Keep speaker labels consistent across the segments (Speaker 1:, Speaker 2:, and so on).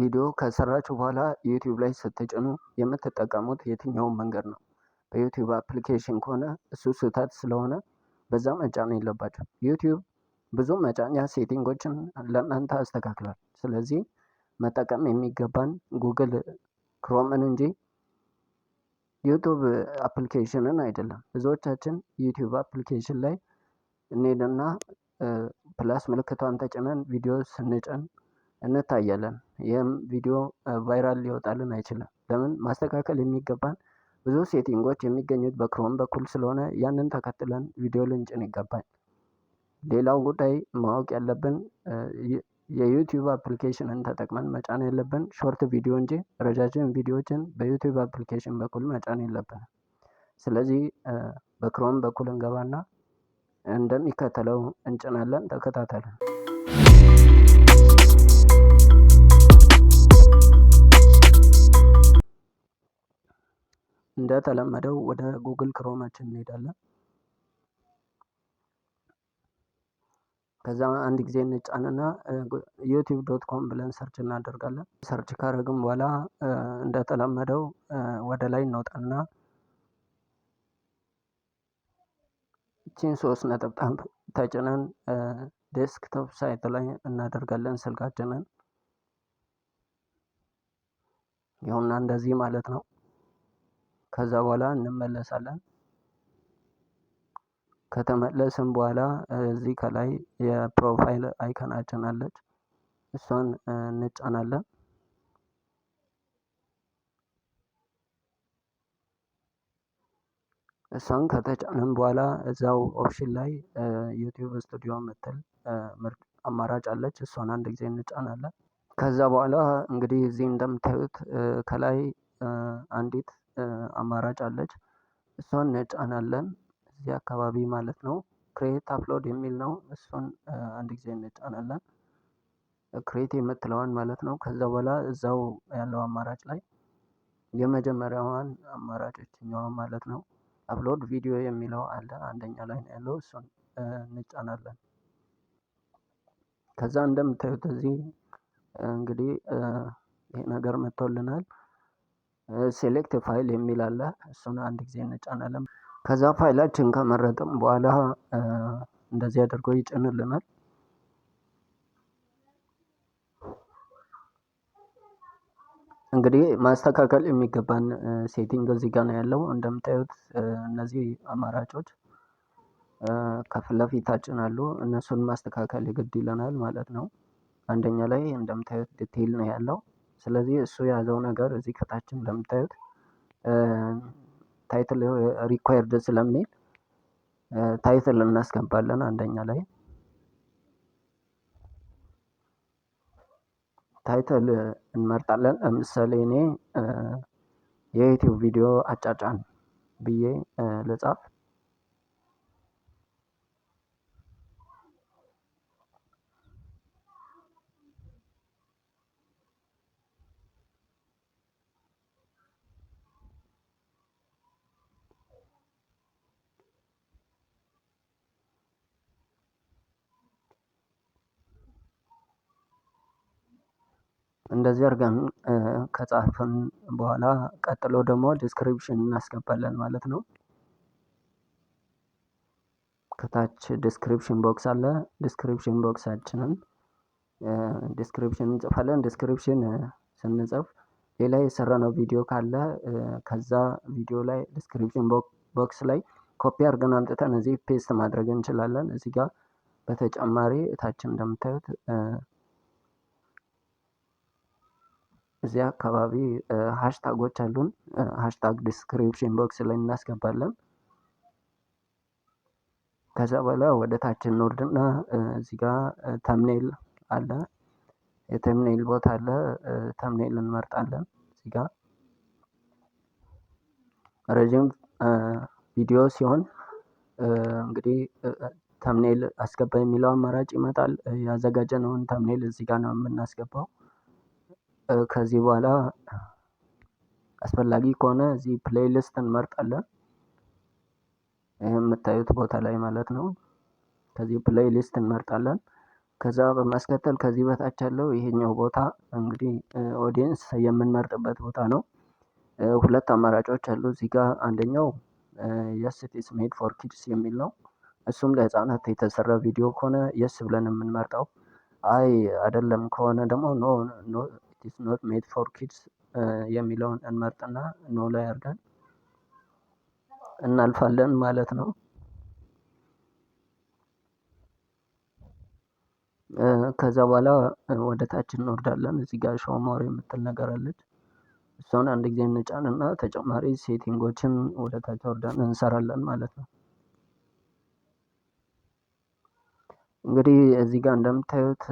Speaker 1: ቪዲዮ ከሰራችሁ በኋላ ዩቲዩብ ላይ ስትጭኑ የምትጠቀሙት የትኛውን መንገድ ነው? በዩቲዩብ አፕሊኬሽን ከሆነ እሱ ስህተት ስለሆነ በዛ መጫን የለባችሁም። ዩቲዩብ ብዙ መጫኛ ሴቲንጎችን ለእናንተ አስተካክሏል። ስለዚህ መጠቀም የሚገባን ጉግል ክሮምን እንጂ ዩቲዩብ አፕሊኬሽንን አይደለም። ብዙዎቻችን ዩቲዩብ አፕሊኬሽን ላይ እንሄድና ፕላስ ምልክቷን ተጭነን ቪዲዮ ስንጭን እንታያለን። ይህም ቪዲዮ ቫይራል ሊወጣልን አይችልም። ለምን? ማስተካከል የሚገባን ብዙ ሴቲንጎች የሚገኙት በክሮም በኩል ስለሆነ ያንን ተከትለን ቪዲዮ ልንጭን ይገባል። ሌላው ጉዳይ ማወቅ ያለብን የዩቲዩብ አፕሊኬሽንን ተጠቅመን መጫን ያለብን ሾርት ቪዲዮ እንጂ ረጃጅም ቪዲዮዎችን በዩቲዩብ አፕሊኬሽን በኩል መጫን የለብንም። ስለዚህ በክሮም በኩል እንገባና እንደሚከተለው እንጭናለን። ተከታተልን። እንደተለመደው ወደ ጉግል ክሮማችን እንሄዳለን። ከዛ አንድ ጊዜ እንጫንና youtube.com ብለን ሰርች እናደርጋለን። ሰርች ካደረግን በኋላ እንደተለመደው ወደ ላይ እንወጣና እቺን 3 ነጠብጣብ ተጭነን ዴስክቶፕ ሳይት ላይ እናደርጋለን ስልካችንን። ይኸውና እንደዚህ ማለት ነው። ከዛ በኋላ እንመለሳለን። ከተመለስን በኋላ እዚህ ከላይ የፕሮፋይል አይከናችን አለች፣ እሷን እንጫናለን። እሷን ከተጫንን በኋላ እዛው ኦፕሽን ላይ ዩቲዩብ ስቱዲዮ የምትል አማራጭ አለች፣ እሷን አንድ ጊዜ እንጫናለን። ከዛ በኋላ እንግዲህ እዚህ እንደምታዩት ከላይ አንዲት አማራጭ አለች፣ እሷን እንጫናለን። እዚህ አካባቢ ማለት ነው። ክሬት አፕሎድ የሚል ነው። እሱን አንድ ጊዜ እንጫናለን፣ ክሬት የምትለዋን ማለት ነው። ከዛ በኋላ እዛው ያለው አማራጭ ላይ የመጀመሪያዋን አማራጭ እችኛዋን ማለት ነው አፕሎድ ቪዲዮ የሚለው አለ፣ አንደኛ ላይ ነው ያለው፣ እሱን እንጫናለን። ከዛ እንደምታዩት እዚህ እንግዲህ ይሄ ነገር መጥቶልናል። ሴሌክት ፋይል የሚል አለ፣ እሱን አንድ ጊዜ እንጫናለን። ከዛ ፋይላችን ከመረጥን በኋላ እንደዚህ አድርጎ ይጭንልናል። እንግዲህ ማስተካከል የሚገባን ሴቲንግ እዚህ ጋር ነው ያለው። እንደምታዩት እነዚህ አማራጮች ከፊት ለፊታችን አሉ። እነሱን ማስተካከል ግድ ይለናል ማለት ነው። አንደኛ ላይ እንደምታዩት ዲቴይል ነው ያለው። ስለዚህ እሱ የያዘው ነገር እዚህ ከታች እንደምታዩት ታይትል ሪኳየርድ ስለሚል ታይትል እናስገባለን። አንደኛ ላይ ታይትል እንመርጣለን። ለምሳሌ እኔ የዩቲዩብ ቪዲዮ አጫጫን ብዬ ልጻፍ። እንደዚህ አድርገን ከጻፍን በኋላ ቀጥሎ ደግሞ ዲስክሪፕሽን እናስገባለን ማለት ነው። ከታች ዲስክሪፕሽን ቦክስ አለ። ዲስክሪፕሽን ቦክሳችንን ዲስክሪፕሽን እንጽፋለን። ዲስክሪፕሽን ስንጽፍ ሌላ የሰራነው ቪዲዮ ካለ ከዛ ቪዲዮ ላይ ዲስክሪፕሽን ቦክስ ላይ ኮፒ አድርገን አምጥተን እዚህ ፔስት ማድረግ እንችላለን። እዚህ ጋር በተጨማሪ እታች እንደምታዩት እዚህ አካባቢ ሃሽታጎች አሉን። ሃሽታግ ዲስክሪፕሽን ቦክስ ላይ እናስገባለን። ከዛ በኋላ ወደ ታች እንወርድና እዚህ ጋር ተምኔል አለ፣ የተምኔል ቦታ አለ። ተምኔል እንመርጣለን። እዚህ ጋር ረጅም ቪዲዮ ሲሆን እንግዲህ ተምኔል አስገባ የሚለው አማራጭ ይመጣል። ያዘጋጀነውን ተምኔል እዚህ ጋር ነው የምናስገባው። ከዚህ በኋላ አስፈላጊ ከሆነ እዚህ ፕሌይሊስት እንመርጣለን። ይህ የምታዩት ቦታ ላይ ማለት ነው። ከዚህ ፕሌይሊስት እንመርጣለን። ከዛ በማስከተል ከዚህ በታች ያለው ይሄኛው ቦታ እንግዲህ ኦዲየንስ የምንመርጥበት ቦታ ነው። ሁለት አማራጮች አሉ እዚህ ጋር አንደኛው የስ ኢት ኢዝ ሜድ ፎር ኪድስ የሚል ነው። እሱም ለህፃናት የተሰራ ቪዲዮ ከሆነ የስ ብለን የምንመርጠው፣ አይ አይደለም ከሆነ ደግሞ ኖ ኢት ኢዝ ኖት ሜድ ፎር ኪድስ የሚለውን እንመርጥና ኖ ላይ አድርገን እናልፋለን ማለት ነው። ከዛ በኋላ ወደ ታች እንወርዳለን። እዚህ ጋር ሾው ሞር የምትል ነገር አለች። እሷን አንድ ጊዜ እንጫን እና ተጨማሪ ሴቲንጎችን ወደ ታች ወርደን እንሰራለን ማለት ነው። እንግዲህ እዚህ ጋር እንደምታዩት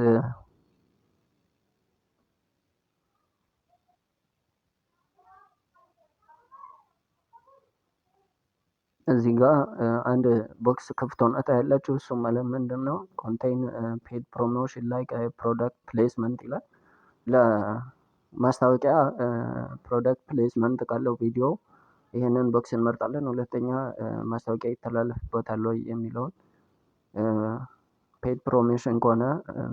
Speaker 1: እዚህ ጋር አንድ ቦክስ ክፍት ሆና ታያላችሁ። እሱም ማለት ምንድን ነው? ኮንቴይን ፔድ ፕሮሞሽን ላይክ ፕሮዳክት ፕሌስመንት ይላል። ለማስታወቂያ ፕሮዳክት ፕሌስመንት ካለው ቪዲዮ ይህንን ቦክስ እንመርጣለን። ሁለተኛ ማስታወቂያ ይተላለፍበታል ወይ የሚለውን፣ ፔድ ፕሮሞሽን ከሆነ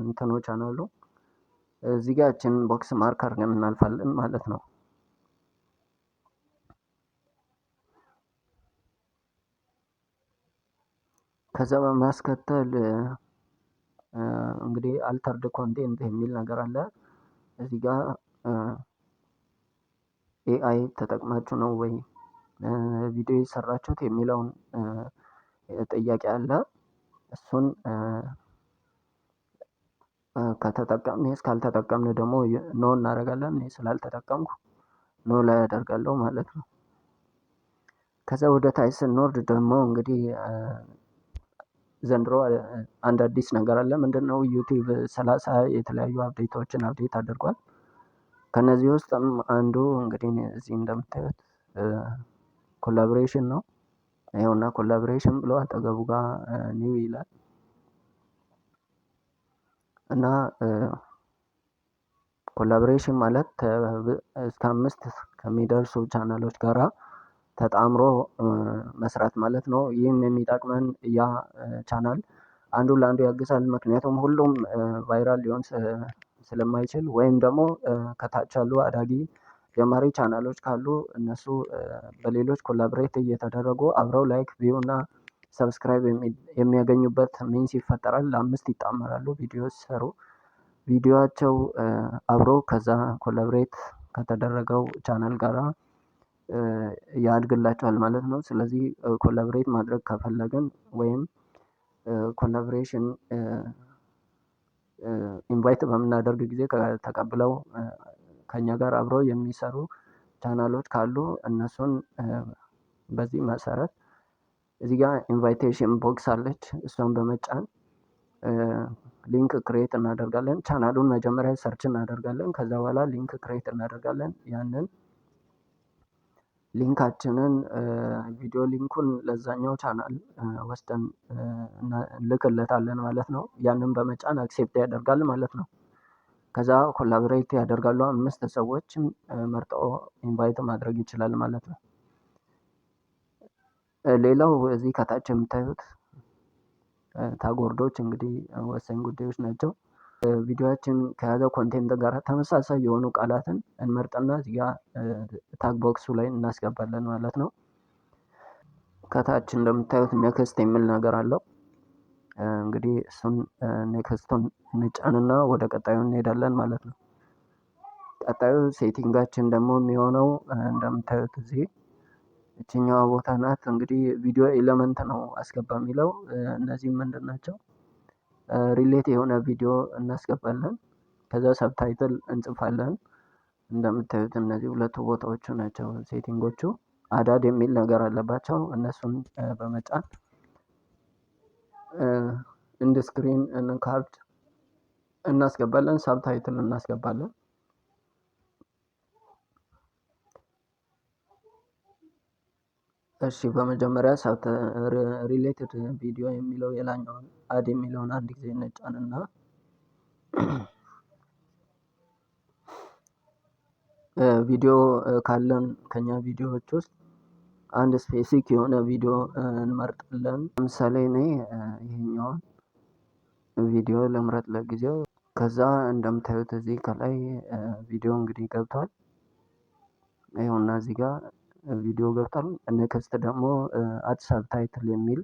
Speaker 1: እንትኖ ቻናሉ እዚህ ጋር ያችን ቦክስ ማርክ አድርገን እናልፋለን ማለት ነው። ከዛ በማስከተል እንግዲህ አልተርድ ኮንቴንት የሚል ነገር አለ። እዚህ ጋር ኤአይ ተጠቅማችሁ ነው ወይ ቪዲዮ የሰራችሁት የሚለውን ጥያቄ አለ። እሱን ከተጠቀምን እስካልተጠቀምን ደግሞ ኖ እናደርጋለን። እኔ ስላልተጠቀምኩ ኖ ላይ ያደርጋለሁ ማለት ነው። ከዛ ወደ ታች ስንወርድ ደግሞ እንግዲህ ዘንድሮ አንድ አዲስ ነገር አለ። ምንድነው? ዩቲዩብ 30 የተለያዩ አፕዴቶችን አፕዴት አድርጓል። ከነዚህ ውስጥም አንዱ እንግዲህ እዚህ እንደምታዩት ኮላቦሬሽን ነው። ይኸውና ኮላቦሬሽን ብሎ አጠገቡ ጋር ኒው ይላል እና ኮላቦሬሽን ማለት እስከ 5 ከሚደርሱ ቻናሎች ጋራ ተጣምሮ መስራት ማለት ነው። ይህም የሚጠቅመን ያ ቻናል አንዱ ለአንዱ ያግዛል። ምክንያቱም ሁሉም ቫይራል ሊሆን ስለማይችል ወይም ደግሞ ከታች ያሉ አዳጊ ጀማሪ ቻናሎች ካሉ እነሱ በሌሎች ኮላብሬት እየተደረጉ አብረው ላይክ ቪው እና ሰብስክራይብ የሚያገኙበት ሚንስ ይፈጠራል። ለአምስት ይጣመራሉ ቪዲዮ ሲሰሩ ቪዲዮቸው አብሮ ከዛ ኮላብሬት ከተደረገው ቻናል ጋራ ያድግላቸዋል ማለት ነው። ስለዚህ ኮላብሬት ማድረግ ከፈለግን ወይም ኮላብሬሽን ኢንቫይት በምናደርግ ጊዜ ተቀብለው ከኛ ጋር አብረው የሚሰሩ ቻናሎች ካሉ እነሱን በዚህ መሰረት እዚህ ጋር ኢንቫይቴሽን ቦክስ አለች። እሷን በመጫን ሊንክ ክሬት እናደርጋለን። ቻናሉን መጀመሪያ ሰርች እናደርጋለን። ከዛ በኋላ ሊንክ ክሬት እናደርጋለን። ያንን ሊንካችንን ቪዲዮ ሊንኩን ለዛኛው ቻናል ወስደን እንልክለታለን ማለት ነው። ያንን በመጫን አክሴፕት ያደርጋል ማለት ነው። ከዛ ኮላቦሬት ያደርጋሉ። 5 ሰዎችን መርጠው ኢንቫይት ማድረግ ይችላል ማለት ነው። ሌላው እዚህ ከታች የምታዩት ታጎርዶች እንግዲህ ወሳኝ ጉዳዮች ናቸው። ቪዲዮችን ከያዘው ኮንቴንት ጋር ተመሳሳይ የሆኑ ቃላትን እንመርጥና እዚህ ጋር ታግ ቦክሱ ላይ እናስገባለን ማለት ነው። ከታች እንደምታዩት ኔክስት የሚል ነገር አለው። እንግዲህ እሱን ኔክስቱን እንጫንና ወደ ቀጣዩ እንሄዳለን ማለት ነው። ቀጣዩ ሴቲንጋችን ደግሞ የሚሆነው እንደምታዩት እዚህ እችኛዋ ቦታ ናት። እንግዲህ ቪዲዮ ኤለመንት ነው አስገባ የሚለው። እነዚህም ምንድን ናቸው? ሪሌት የሆነ ቪዲዮ እናስገባለን። ከዛ ሰብታይትል እንጽፋለን። እንደምታዩት እነዚህ ሁለቱ ቦታዎቹ ናቸው ሴቲንጎቹ። አዳድ የሚል ነገር አለባቸው። እነሱን በመጫን ኢንድ ስክሪን ካርድ እናስገባለን። ሳብታይትል እናስገባለን። እሺ በመጀመሪያ ሪሌትድ ቪዲዮ የሚለው የላኛውን አድ የሚለውን አንድ ጊዜ እንጫንና ቪዲዮ ካለን ከኛ ቪዲዮዎች ውስጥ አንድ ስፔሲፊክ የሆነ ቪዲዮ እንመርጣለን። ለምሳሌ እኔ ይሄኛውን ቪዲዮ ልምረጥ ለጊዜው። ከዛ እንደምታዩት እዚህ ከላይ ቪዲዮ እንግዲህ ገብቷል። ይኸውና እዚህ ጋር ቪዲዮ ገብቷል። ኔክስት ደግሞ አድ ሳብታይትል የሚል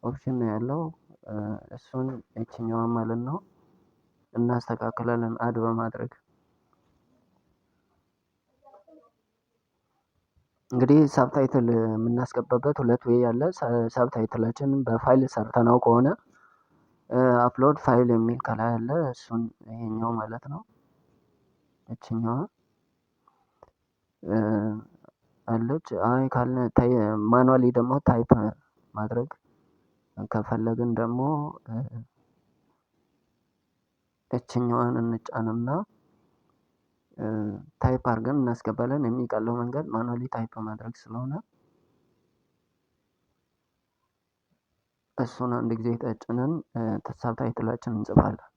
Speaker 1: ኦፕሽን ነው ያለው። እሱን ይችኛዋን ማለት ነው እናስተካክላለን አድ በማድረግ። እንግዲህ ሳብታይትል የምናስገባበት ሁለት ወይ ያለ ሳብታይትላችን በፋይል ሰርተነው ከሆነ አፕሎድ ፋይል የሚል ከላይ አለ። እሱን ይሄኛው ማለት ነው እችኛዋ አለች። አይ ካለ ማኑዋሊ ደግሞ ታይፕ ማድረግ ከፈለግን ደግሞ እችኛዋን እንጫንና ታይፕ አድርገን እናስገባለን። የሚቀለው መንገድ ማኑዋሊ ታይፕ ማድረግ ስለሆነ እሱን አንድ ጊዜ ተጭነን ሳብታይትላችን እንጽፋለን።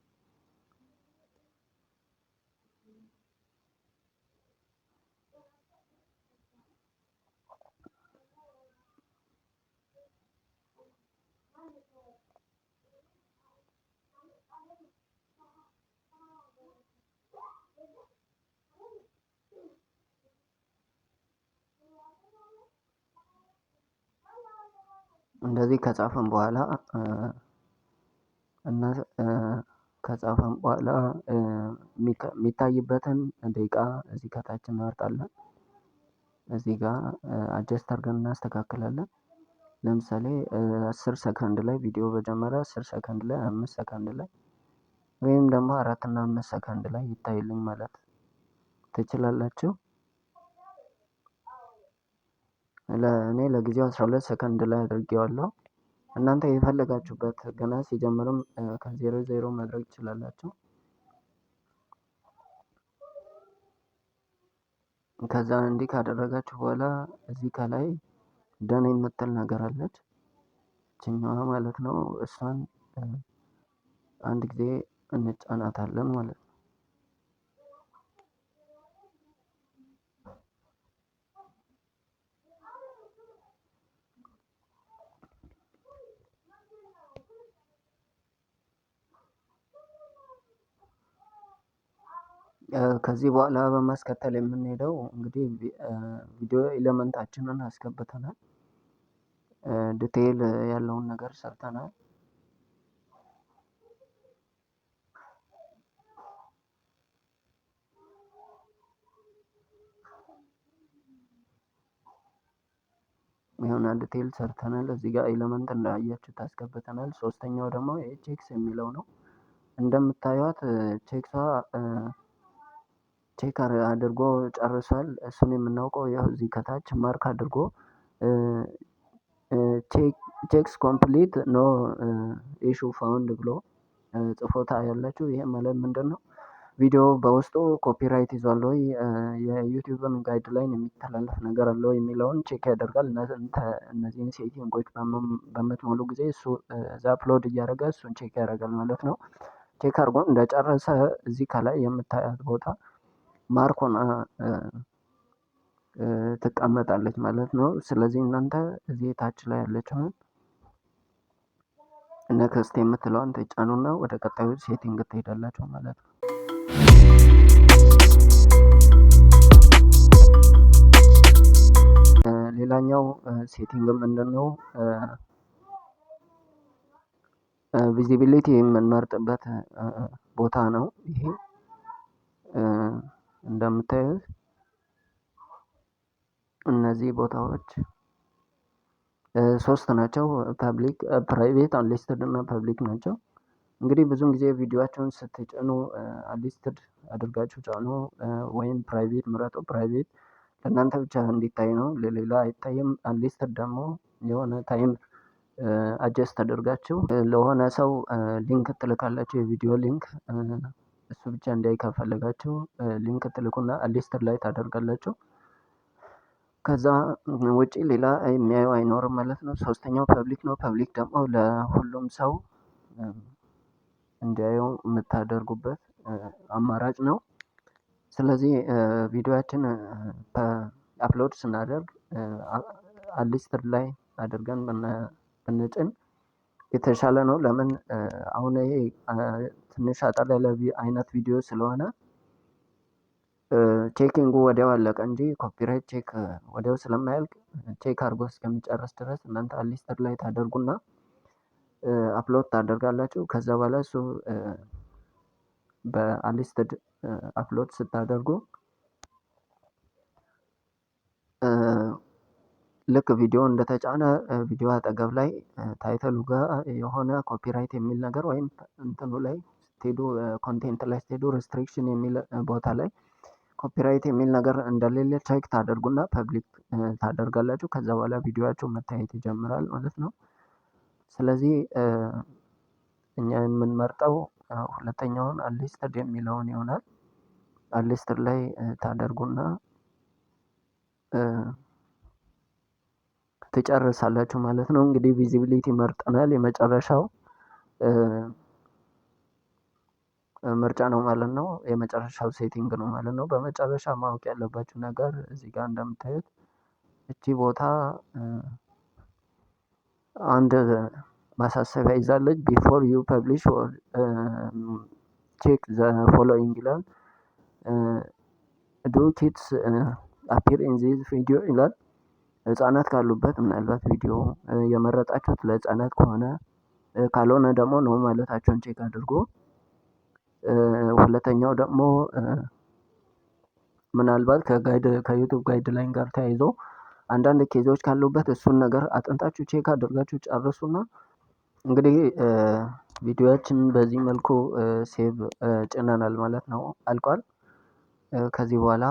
Speaker 1: እንደዚህ ከጻፈን በኋላ የሚታይበትን ደቂቃ እዚህ ከታች እንመርጣለን። እዚህ ጋር አጀስት አድርገን እናስተካክላለን። ለምሳሌ 10 ሰከንድ ላይ ቪዲዮ በጀመረ 10 ሰከንድ ላይ 5 ሰከንድ ላይ ወይም ደግሞ 4 እና 5 ሰከንድ ላይ ይታይልኝ ማለት ትችላላችሁ። እኔ ለጊዜው 12 ሰከንድ ላይ አድርጌዋለሁ። እናንተ የፈለጋችሁበት ገና ሲጀምርም ከ00 ማድረግ ትችላላችሁ። ከዛ እንዲህ ካደረጋችሁ በኋላ እዚህ ከላይ ደን የምትል ነገር አለች እችኛዋ ማለት ነው። እሷን አንድ ጊዜ እንጫናታለን ማለት ነው። ከዚህ በኋላ በማስከተል የምንሄደው እንግዲህ ቪዲዮ ኤሌመንታችንን አስገብተናል። ዲቴይል ያለውን ነገር ሰርተናል። የሆነ ዲቴይል ሰርተናል። እዚህ ጋር ኤሌመንት እንዳያችሁት አስገብተናል። ሶስተኛው ደግሞ ቼክስ የሚለው ነው። እንደምታዩት ቼክሷ ቼክ አድርጎ ጨርሷል። እሱን የምናውቀው ያው እዚህ ከታች ማርክ አድርጎ ቼክስ ኮምፕሊት ኖ ኢሹ ፋውንድ ብሎ ጽፎታ ያላችሁ። ይሄ ማለት ምንድን ነው? ቪዲዮ በውስጡ ኮፒራይት ይዟል ወይ የዩቲዩብን ጋይድላይን የሚተላለፍ ነገር አለው የሚለውን ቼክ ያደርጋል። እነዚህን ሴቲንጎች በምትሞሉ ጊዜ እሱ እዛ አፕሎድ እያደረገ እሱን ቼክ ያደርጋል ማለት ነው። ቼክ አድርጎ እንደጨረሰ እዚህ ከላይ የምታያት ቦታ ማርኮና ትቀመጣለች ማለት ነው። ስለዚህ እናንተ እዚህ ታች ላይ ያለችውን ኔክስት የምትለዋን ተጫኑና ወደ ቀጣዩ ሴቲንግ ትሄዳላችሁ ማለት ነው። ሌላኛው ሴቲንግ ምንድነው? ቪዚቢሊቲ የምንመርጥበት ቦታ ነው። ይሄ እንደምታዩት እነዚህ ቦታዎች ሶስት ናቸው። ፐብሊክ፣ ፕራይቬት፣ አንሊስትድ እና ፐብሊክ ናቸው። እንግዲህ ብዙውን ጊዜ ቪዲዮአቸውን ስትጭኑ አንሊስትድ አድርጋችሁ ጫኑ ወይም ፕራይቬት ምረጡ። ፕራይቬት ለእናንተ ብቻ እንዲታይ ነው፣ ለሌላ አይታይም። አንሊስትድ ደግሞ የሆነ ታይም አጀስት አድርጋችሁ ለሆነ ሰው ሊንክ ትልካላችሁ፣ የቪዲዮ ሊንክ። እሱ ብቻ እንዲያይ ከፈለጋችሁ ሊንክ ትልኩና አንሊስትድ ላይ ታደርጋላችሁ። ከዛ ውጪ ሌላ የሚያየው አይኖርም ማለት ነው። ሶስተኛው ፐብሊክ ነው። ፐብሊክ ደግሞ ለሁሉም ሰው እንዲያየው የምታደርጉበት አማራጭ ነው። ስለዚህ ቪዲዮአችን አፕሎድ ስናደርግ አንሊስትድ ላይ አድርገን ብንጭን የተሻለ ነው። ለምን አሁን ይሄ ትንሽ አጠር ያለ አይነት ቪዲዮ ስለሆነ ቼኪንጉ ወዲያው አለቀ እንጂ ኮፒራይት ቼክ ወዲያው ስለማያልቅ ቼክ አድርጎ እስከሚጨርስ ድረስ እናንተ አንሊስትድ ላይ ታደርጉና አፕሎድ ታደርጋላችሁ። ከዛ በኋላ እሱ በአንሊስትድ አፕሎድ ስታደርጉ ልክ ቪዲዮ እንደተጫነ ቪዲዮ አጠገብ ላይ ታይትሉ ጋር የሆነ ኮፒራይት የሚል ነገር ወይም እንትኑ ላይ ስትሄዱ ኮንቴንት ላይ ስትሄዱ ሪስትሪክሽን የሚል ቦታ ላይ ኮፒራይት የሚል ነገር እንደሌለ ቼክ ታደርጉና ፐብሊክ ታደርጋላችሁ። ከዛ በኋላ ቪዲዮአችሁ መታየት ይጀምራል ማለት ነው። ስለዚህ እኛ የምንመርጠው ሁለተኛውን አንሊስትድ የሚለውን ይሆናል። አንሊስትድ ላይ ታደርጉና ትጨርሳላችሁ ማለት ነው። እንግዲህ ቪዚቢሊቲ መርጠናል። የመጨረሻው ምርጫ ነው ማለት ነው። የመጨረሻው ሴቲንግ ነው ማለት ነው። በመጨረሻ ማወቅ ያለባችሁ ነገር እዚህ ጋር እንደምታዩት እቺ ቦታ አንድ ማሳሰቢያ ይዛለች። ቢፎር ዩ ፐብሊሽ ኦር ቼክ ዘ ፎሎዊንግ ይላል። ዱ ኪድስ አፒር ኢን ዚስ ቪዲዮ ይላል። ህጻናት ካሉበት ምናልባት ቪዲዮ የመረጣችሁት ለህጻናት ከሆነ ካልሆነ ደግሞ ነው ማለታቸውን ቼክ አድርጎ። ሁለተኛው ደግሞ ምናልባት ከዩቱብ ጋይድ ላይን ጋር ተያይዞ አንዳንድ ኬዞች ካሉበት እሱን ነገር አጥንታችሁ ቼክ አድርጋችሁ ጨርሱና እንግዲህ ቪዲዮዎችን በዚህ መልኩ ሴቭ ጭነናል ማለት ነው። አልቋል። ከዚህ በኋላ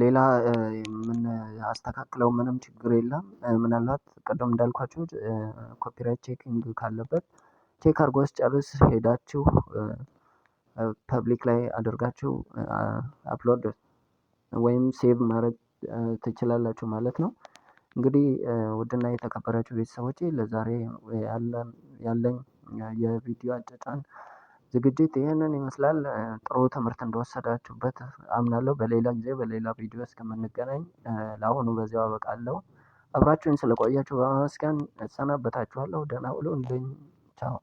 Speaker 1: ሌላ የምናስተካክለው ምንም ችግር የለም። ምናልባት ቅድም እንዳልኳችሁ ኮፒራይት ቼኪንግ ካለበት ቼክ አድርጎ ሲጨርስ ሄዳችሁ ፐብሊክ ላይ አድርጋችሁ አፕሎድ ወይም ሴቭ ማድረግ ትችላላችሁ ማለት ነው። እንግዲህ ውድና የተከበራችሁ ቤተሰቦቼ ለዛሬ ያለኝ የቪዲዮ አጫጫን ዝግጅት ይህንን ይመስላል። ጥሩ ትምህርት እንደወሰዳችሁበት አምናለሁ። በሌላ ጊዜ በሌላ ቪዲዮ እስከምንገናኝ ለአሁኑ በዚያው አበቃለሁ። አብራችሁኝ ስለቆያችሁ በማመስገን እሰናበታችኋለሁ። ደህና ሁኑልኝ። ቻው